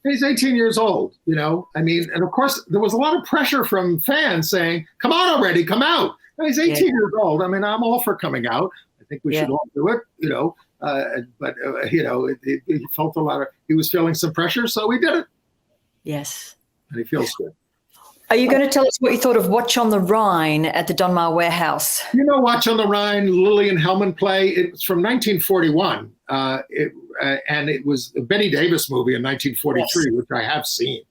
He's 18 years old, and of course there was a lot of pressure from fans saying, come on already, come out. And he's 18 years old. I'm all for coming out. I think we should all do it, but he felt he was feeling some pressure, so he did it. Yes. And he feels good.
Are you going to tell us what you thought of Watch on the Rhine at the Donmar Warehouse?
Watch on the Rhine, Lillian Hellman play. It's from 1941. And it was a Betty Davis movie in 1943, which I have seen.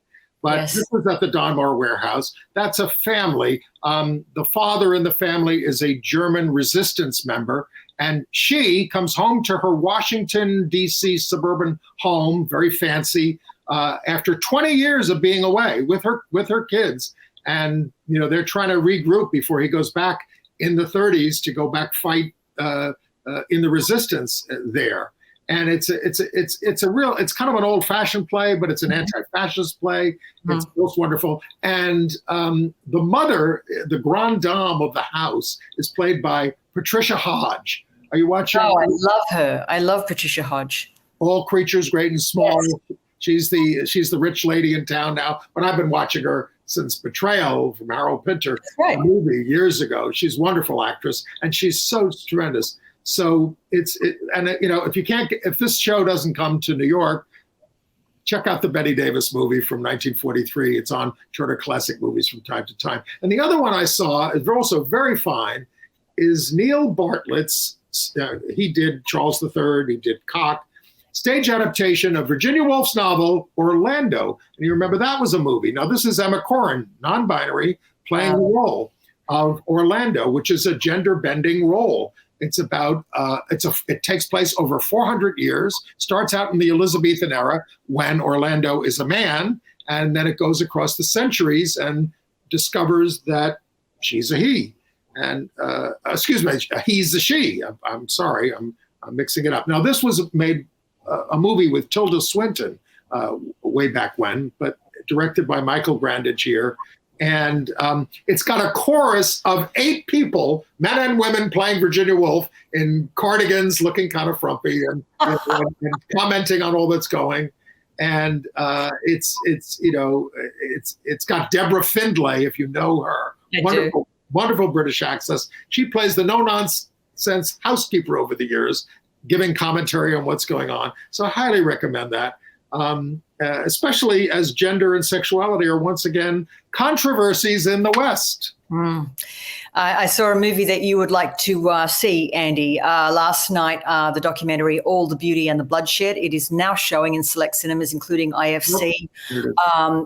But this was at the Donmar Warehouse. That's a family. The father in the family is a German resistance member. And she comes home to her Washington, D.C. suburban home, very fancy, after 20 years of being away with her kids. And, they're trying to regroup before he goes back in the 30s to go back fight in the resistance there. And it's kind of an old-fashioned play, but it's an anti-fascist play. It's most wonderful. And the mother, the grande dame of the house, is played by Patricia Hodge. Are you watching?
Oh, I love her. I love Patricia Hodge.
All Creatures Great and Small.
Yes.
She's the rich lady in town now, but I've been watching her since Betrayal from Harold Pinter, a movie years ago. She's a wonderful actress, and she's so tremendous. So if this show doesn't come to New York, check out the Betty Davis movie from 1943. It's on Turner Classic Movies from time to time. And the other one I saw is also very fine is Neil Bartlett's. He did Charles III. He did Cock. Stage adaptation of Virginia Woolf's novel Orlando. And you remember that was a movie. Now this is Emma Corrin, non-binary, playing the role of Orlando, which is a gender-bending role. It's about, it takes place over 400 years, starts out in the Elizabethan era when Orlando is a man, and then it goes across the centuries and discovers that she's a he. And, he's a she. I'm sorry, I'm mixing it up. Now, this was made a movie with Tilda Swinton way back when, but directed by Michael Grandage here. And it's got a chorus of 8 people, men and women, playing Virginia Woolf in cardigans, looking kind of frumpy and commenting on all that's going. And it's got Deborah Findlay, if you know her, wonderful British actress. She plays the no-nonsense housekeeper over the years, giving commentary on what's going on. So I highly recommend that. Especially as gender and sexuality are once again controversies in the West.
I saw a movie that you would like to see, Andy. Last night, the documentary All the Beauty and the Bloodshed. It is now showing in select cinemas, including IFC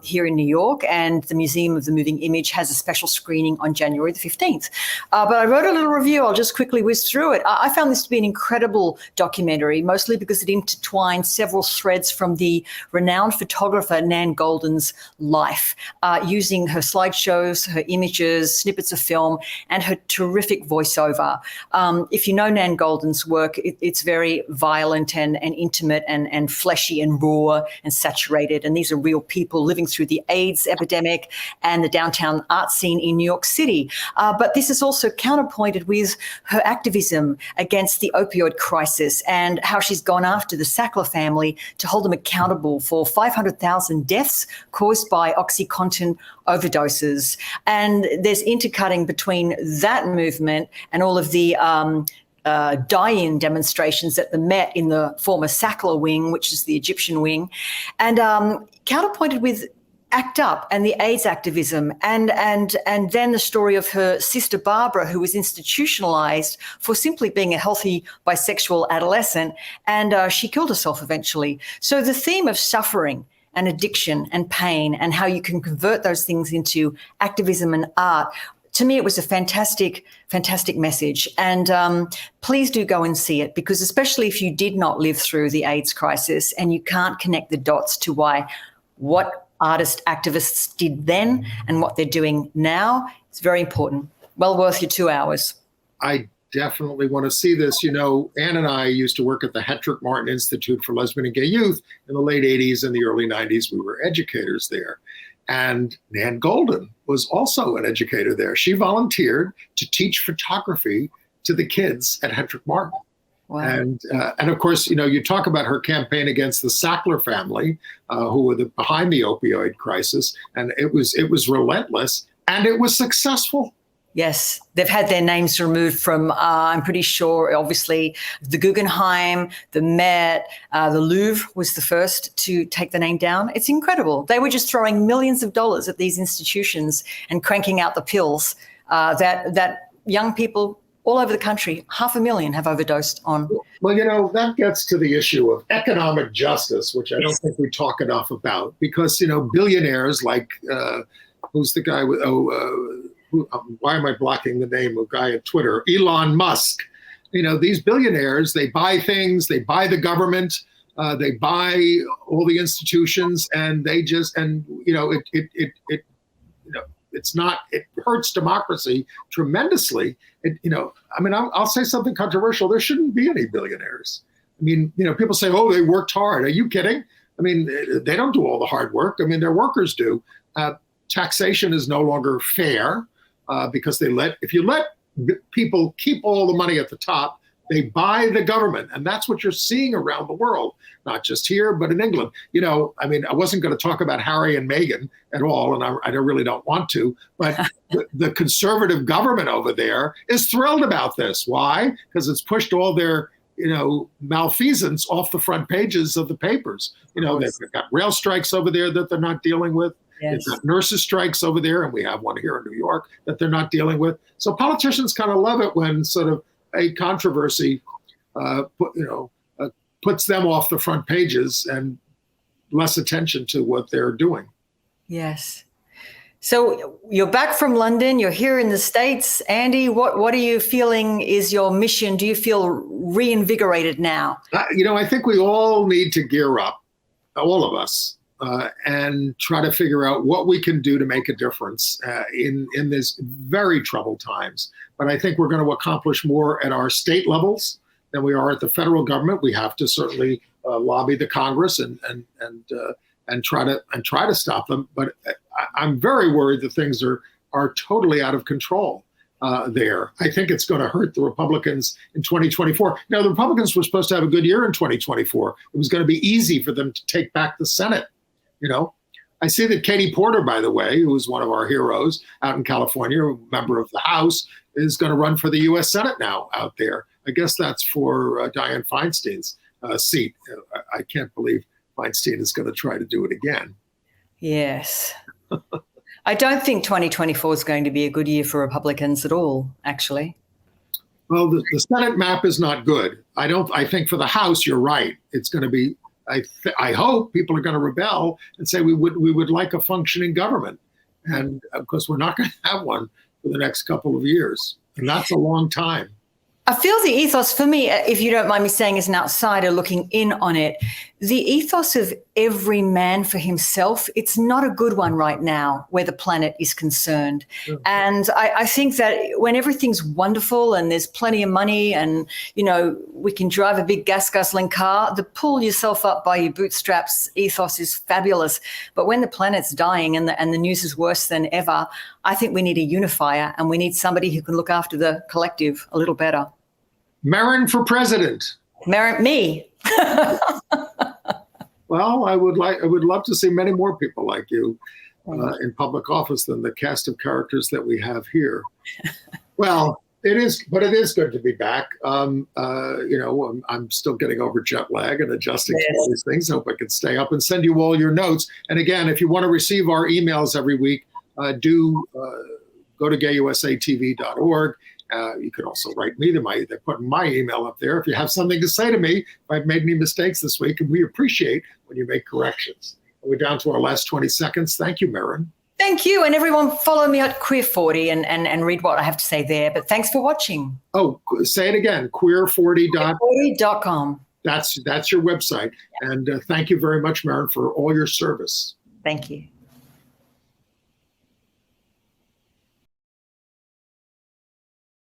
here in New York, and the Museum of the Moving Image has a special screening on January the 15th. But I wrote a little review. I'll just quickly whiz through it. I found this to be an incredible documentary, mostly because it intertwined several threads from the renowned photographer Nan Goldin's life, using her slideshows, her images, snippets of film, and her terrific voiceover. If you know Nan Goldin's work, it's very violent and intimate and fleshy and raw and saturated. And these are real people living through the AIDS epidemic and the downtown art scene in New York City. But this is also counterpointed with her activism against the opioid crisis and how she's gone after the Sackler family to hold them accountable for 500,000 deaths caused by OxyContin overdoses. And there's intercutting between that movement and all of the die-in demonstrations at the Met in the former Sackler wing, which is the Egyptian wing, and counterpointed with ACT UP and the AIDS activism, and then the story of her sister Barbara, who was institutionalized for simply being a healthy bisexual adolescent, and she killed herself eventually. So the theme of suffering and addiction and pain and how you can convert those things into activism and art, to me, it was a fantastic, fantastic message. And please do go and see it, because especially if you did not live through the AIDS crisis and you can't connect the dots to what artist activists did then and what they're doing now, it's very important. Well worth your 2 hours.
I definitely want to see this. You know, Ann and I used to work at the Hetrick Martin Institute for Lesbian and Gay Youth in the late 80s and the early 90s. We were educators there. And Nan Goldin was also an educator there. She volunteered to teach photography to the kids at Hetrick Martin. Wow. And of course, you know, you talk about her campaign against the Sackler family, who were behind the opioid crisis, and it was relentless, and it was successful.
Yes, they've had their names removed from, I'm pretty sure, obviously, the Guggenheim, the Met, the Louvre was the first to take the name down. It's incredible. They were just throwing millions of dollars at these institutions and cranking out the pills that young people all over the country, 500,000 have overdosed on.
Well, you know, that gets to the issue of economic justice, which I don't think we talk enough about, because, you know, billionaires like, who's the guy with, why am I blocking the name of a guy at Twitter? Elon Musk. You know, these billionaires, they buy things, they buy the government, they buy all the institutions, and they just, and, you know, it hurts democracy tremendously. I'll say something controversial. There shouldn't be any billionaires. I mean, people say, oh, they worked hard. Are you kidding? I mean, they don't do all the hard work. I mean, their workers do. Taxation is no longer fair because if you let people keep all the money at the top, they buy the government. And that's what you're seeing around the world, not just here, but in England. I wasn't going to talk about Harry and Meghan at all, and I really don't want to, but the conservative government over there is thrilled about this. Why? Because it's pushed all their malfeasance off the front pages of the papers. They've got rail strikes over there that they're not dealing with. Yes. They've got nurses strikes over there, and we have one here in New York that they're not dealing with. So politicians kind of love it when sort of a controversy, puts them off the front pages and less attention to what they're doing.
Yes. So you're back from London, you're here in the States. Andy, what are you feeling is your mission? Do you feel reinvigorated now?
I think we all need to gear up, all of us, and try to figure out what we can do to make a difference in this very troubled times. But I think we're going to accomplish more at our state levels than we are at the federal government. We have to certainly lobby the Congress and try to stop them. But I'm very worried that things are totally out of control there. I think it's going to hurt the Republicans in 2024. Now, the Republicans were supposed to have a good year in 2024. It was going to be easy for them to take back the Senate. I see that Katie Porter, by the way, who is one of our heroes out in California, a member of the House, is going to run for the U.S. Senate now out there. I guess that's for Dianne Feinstein's seat. I can't believe Feinstein is going to try to do it again.
Yes. I don't think 2024 is going to be a good year for Republicans at all, actually.
Well, the Senate map is not good. I think for the House, you're right. It's going to be, I hope people are going to rebel and say we would like a functioning government. And of course, we're not going to have one for the next couple of years. And that's a long time.
I feel the ethos, for me, if you don't mind me saying as an outsider looking in on it, the ethos of every man for himself, it's not a good one right now where the planet is concerned. Mm-hmm. And I think that when everything's wonderful and there's plenty of money and, we can drive a big gas guzzling car, the pull yourself up by your bootstraps ethos is fabulous. But when the planet's dying and the news is worse than ever, I think we need a unifier and we need somebody who can look after the collective a little better.
Merryn for president.
Merryn, me.
Well, I would love to see many more people like you in public office than the cast of characters that we have here. Well, it is good to be back. I'm still getting over jet lag and adjusting to all these things. I hope I can stay up and send you all your notes. And again, if you want to receive our emails every week, do go to gayusatv.org. You can also write me. They're putting my email up there. If you have something to say to me, if I've made any mistakes this week, and we appreciate when you make corrections. We're down to our last 20 seconds. Thank you, Merryn.
Thank you. And everyone follow me at Queer40 and read what I have to say there. But thanks for watching.
Oh, say it again, queer40.com. That's your website. Yeah. And thank you very much, Merryn, for all your service.
Thank you.